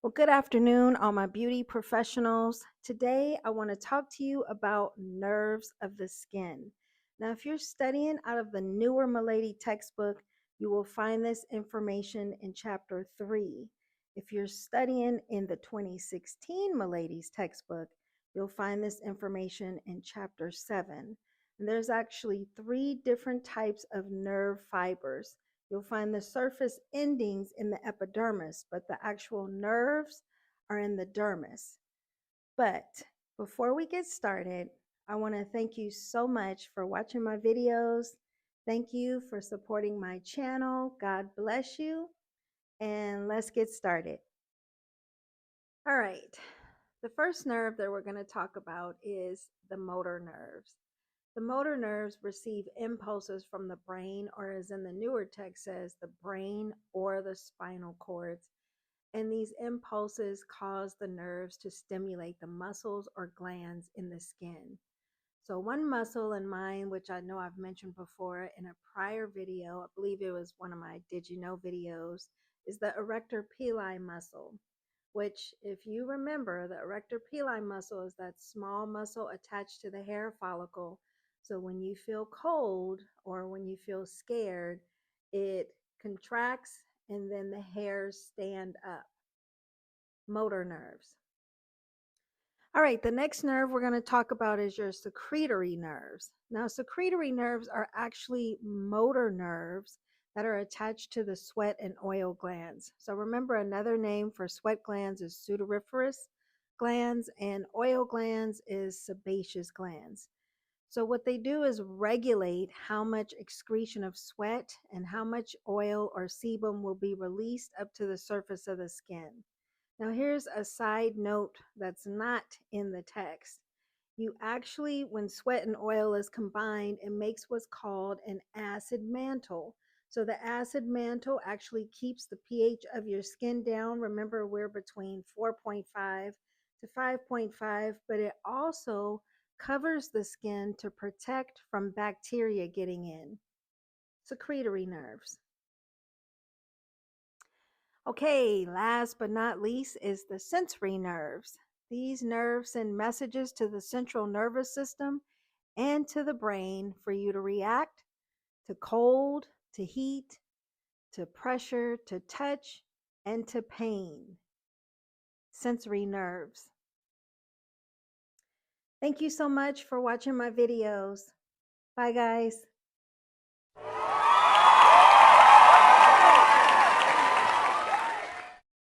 Well, good afternoon, all my beauty professionals. Today, I want to talk to you about nerves of the skin. Now, if you're studying out of the newer Milady textbook, you will find this information in chapter 3. If you're studying in the 2016 Milady's textbook, you'll find this information in chapter 7. And there's actually 3 different types of nerve fibers. You'll find the surface endings in the epidermis, but the actual nerves are in the dermis. But before we get started, I want to thank you so much for watching my videos. Thank you for supporting my channel. God bless you. And let's get started. All right. The first nerve that we're going to talk about is the motor nerves. The motor nerves receive impulses from the brain, or as in the newer text says, the brain or the spinal cords. And these impulses cause the nerves to stimulate the muscles or glands in the skin. So one muscle in mind, which I know I've mentioned before in a prior video, I believe it was one of my Did You Know videos, is the erector pili muscle, which if you remember, the erector pili muscle is that small muscle attached to the hair follicle. So when you feel cold or when you feel scared, it contracts and then the hairs stand up. Motor nerves. All right, the next nerve we're going to talk about is your secretory nerves. Now, secretory nerves are actually motor nerves that are attached to the sweat and oil glands. So remember, another name for sweat glands is sudoriferous glands, and oil glands is sebaceous glands. So what they do is regulate how much excretion of sweat and how much oil or sebum will be released up to the surface of the skin. Now, here's a side note that's not in the text. You actually, when sweat and oil is combined, it makes what's called an acid mantle. So the acid mantle actually keeps the pH of your skin down. Remember, we're between 4.5 to 5.5, but it also covers the skin to protect from bacteria getting in. Secretory nerves. Okay, last but not least is the sensory nerves. These nerves send messages to the central nervous system and to the brain for you to react to cold, to heat, to pressure, to touch, and to pain. Sensory nerves. Thank you so much for watching my videos. Bye, guys.